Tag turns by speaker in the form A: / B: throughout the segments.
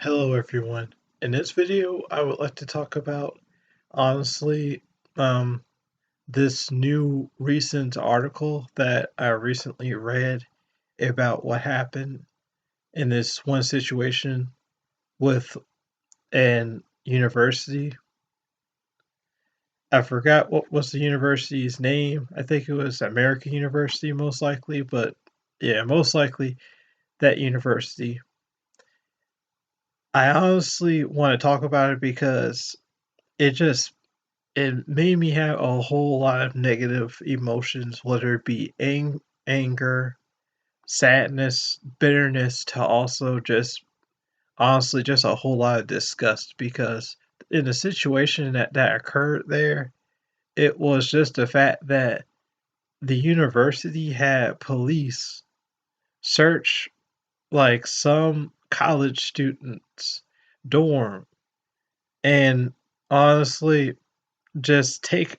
A: Hello everyone. In this video, I would like to talk about, honestly, um, this new recent article that I recently read about what happened in this one situation with an university. I forgot what was the university's name. I think it was American University, most likely, but yeah, most likely that university. I honestly want to talk about it because it just it made me have a whole lot of negative emotions, whether it be anger, sadness, bitterness, to also just honestly just a whole lot of disgust because in the situation that occurred there, it was just the fact that the university had police search like some college students' dorm and honestly just take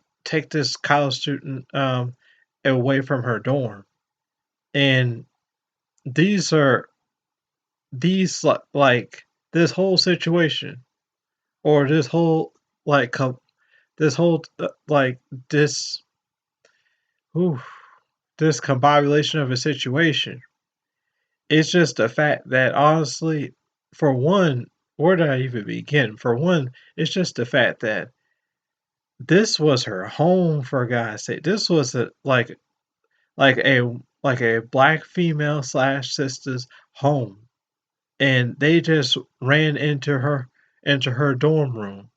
A: this college student away from her dorm. And these are like this whole situation or this whole like this whole like this ooh, this combination of a situation. It's just a fact that honestly, for one, where did I even begin? For one, it's just the fact that this was her home, for God's sake. This was like a black female slash sister's home, and they just ran into her dorm room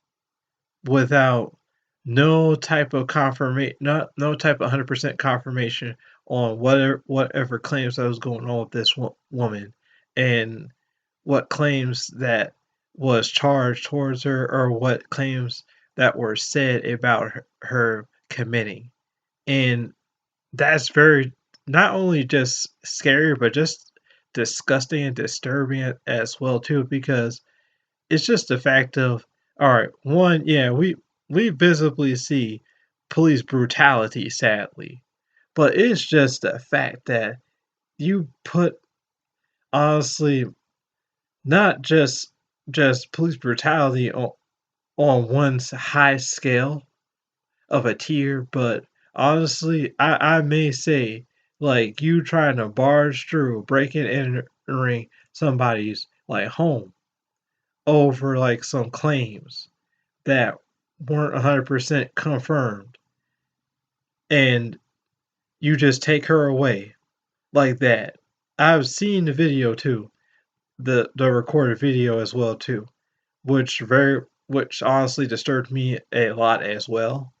A: without no type of confirmation, no type of 100% confirmation on whatever claims that was going on with this woman, and what claims that was charged towards her, or what claims that were said about her committing. And that's very not only just scary, but just disgusting and disturbing as well too, because it's just the fact of all right, one, yeah, we visibly see police brutality, sadly, but it's just the fact that you put honestly not just police brutality on one's high scale of a tier, but honestly, I may say, like, you trying to barge through, breaking and entering somebody's like home over like some claims that weren't 100% confirmed, and you just take her away like that. I've seen the video too, the recorded video as well too, which honestly disturbed me a lot as well,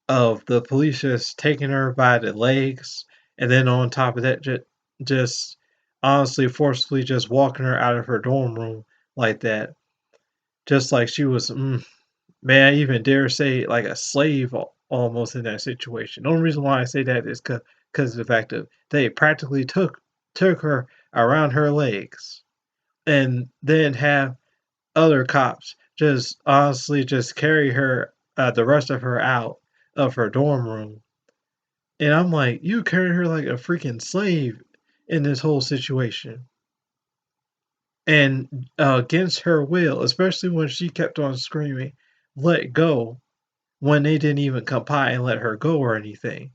A: of the police just taking her by the legs, and then on top of that, just honestly forcefully just walking her out of her dorm room like that, just like she was, may I even dare say, like a slave almost in that situation. The only reason why I say that is because of the fact that they practically took her around her legs, and then have other cops just honestly just carry her, the rest of her out of her dorm room. And I'm like, you carried her like a freaking slave in this whole situation. And against her will, especially when she kept on screaming, let go, when they didn't even comply and let her go or anything.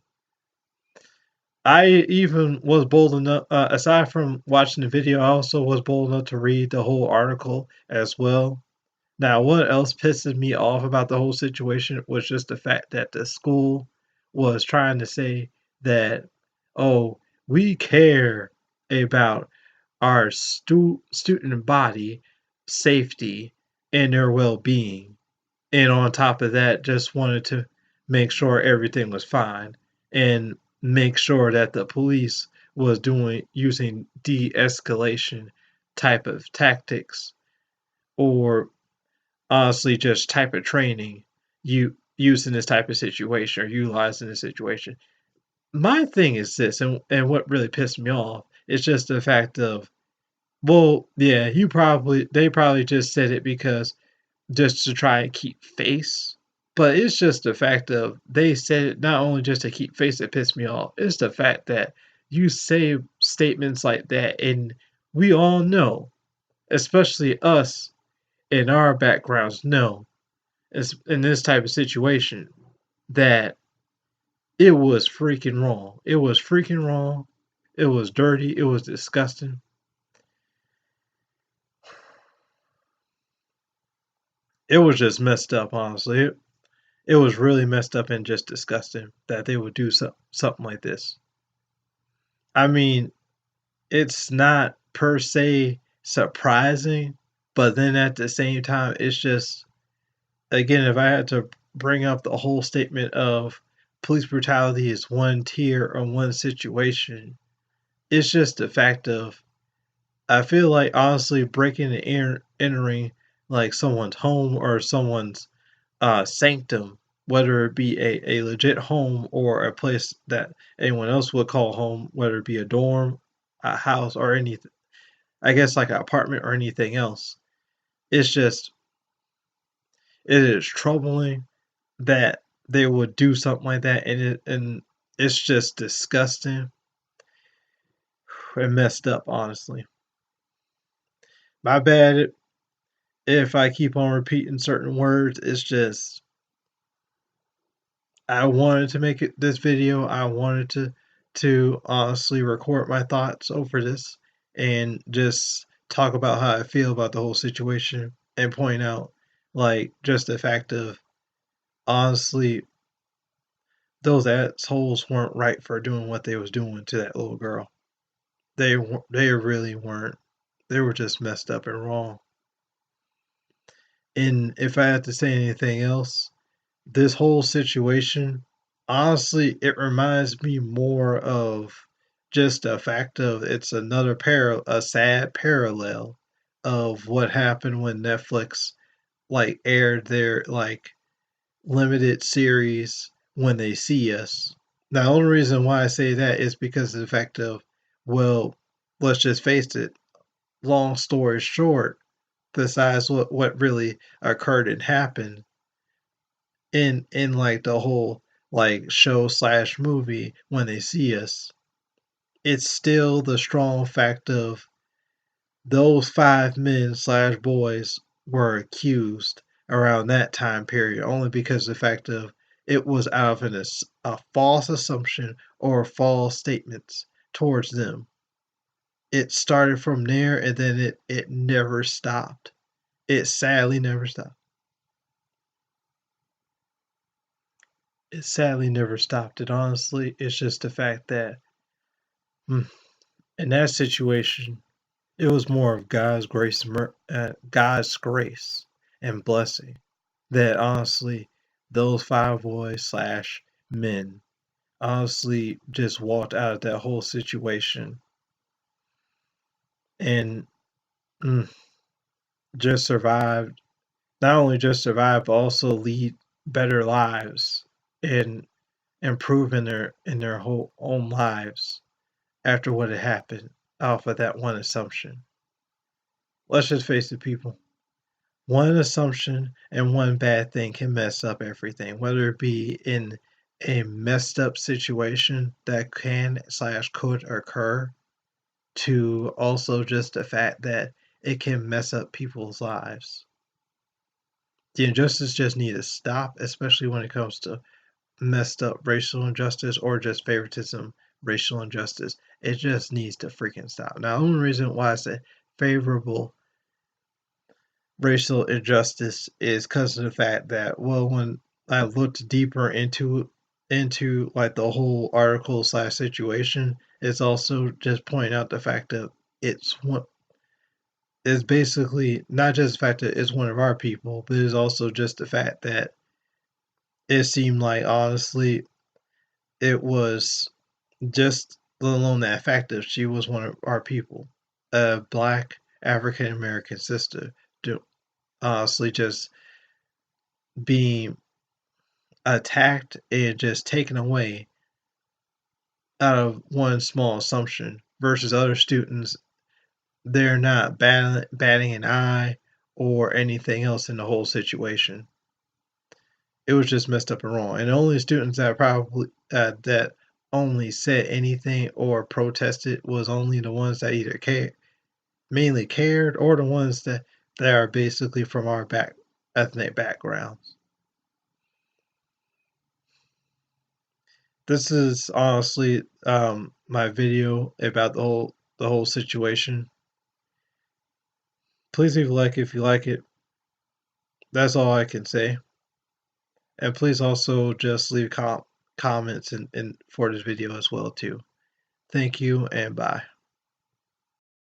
A: I even was bold enough, aside from watching the video, I also was bold enough to read the whole article as well. Now, what else pisses me off about the whole situation was just the fact that the school was trying to say that, oh, we care about our student body safety and their well-being. And on top of that, just wanted to make sure everything was fine and make sure that the police was doing using de-escalation type of tactics, or honestly just type of training you use in this type of situation or utilized in this situation. My thing is this, and what really pissed me off is just the fact of, well, yeah, they probably just said it because just to try and keep face. But it's just the fact of they said it not only just to keep face that pissed me off. It's the fact that you say statements like that, and we all know, especially us in our backgrounds, know, in this type of situation, that it was freaking wrong. It was freaking wrong. It was dirty. It was disgusting. It was just messed up, honestly. It was really messed up and just disgusting that they would do something like this. I mean, it's not per se surprising, but then at the same time, it's just, again, if I had to bring up the whole statement of police brutality is one tier or one situation, it's just the fact of, I feel like honestly breaking and entering like someone's home or someone's sanctum, whether it be a legit home or a place that anyone else would call home, whether it be a dorm, a house, or anything, I guess like an apartment or anything else. It's just, it is troubling that they would do something like that, and it's just disgusting and messed up, honestly. My bad if I keep on repeating certain words. It's just, I wanted to make this video. I wanted to honestly record my thoughts over this and just talk about how I feel about the whole situation and point out like just the fact of, honestly, those assholes weren't right for doing what they was doing to that little girl. They really weren't. They were just messed up and wrong. And if I had to say anything else, this whole situation, honestly, it reminds me more of just the fact of, it's another a sad parallel of what happened when Netflix like aired their like limited series When They See Us. Now, the only reason why I say that is because of the fact of, well, let's just face it, long story short, besides what really occurred and happened in like the whole like show slash movie When They See Us, it's still the strong fact of those 5 men slash boys were accused around that time period only because of the fact of, it was out of a false assumption or false statements towards them. It started from there, and then it never stopped. It sadly never stopped. It sadly never stopped. It honestly, it's just the fact that, in that situation, it was more of God's grace and blessing that honestly those 5 boys slash men honestly just walked out of that whole situation and mm, just survived. Not only just survived, but also lead better lives and improve in their whole own lives after what had happened off of that one assumption. Let's just face it, people. One assumption and one bad thing can mess up everything, whether it be in a messed up situation that can slash could occur, to also just the fact that it can mess up people's lives. The injustice just need to stop, especially when it comes to messed up racial injustice or just favoritism racial injustice. It just needs to freaking stop. Now, the only reason why I say favorable racial injustice is because of the fact that, well, when I looked deeper into like the whole article slash situation, it's also just pointing out the fact that it's basically not just the fact that it's one of our people, but it's also just the fact that it seemed like, honestly, it was just, let alone that fact that she was one of our people, a black African American sister, honestly just being attacked and just taken away out of one small assumption versus other students, they're not batting an eye or anything else in the whole situation. It was just messed up and wrong. And the only students that probably that only said anything or protested was only the ones that either mainly cared, or the ones that are basically from our ethnic backgrounds. This is honestly my video about the whole situation. Please leave a like if you like it. That's all I can say. And please also just leave comments in for this video as well too. Thank you and bye.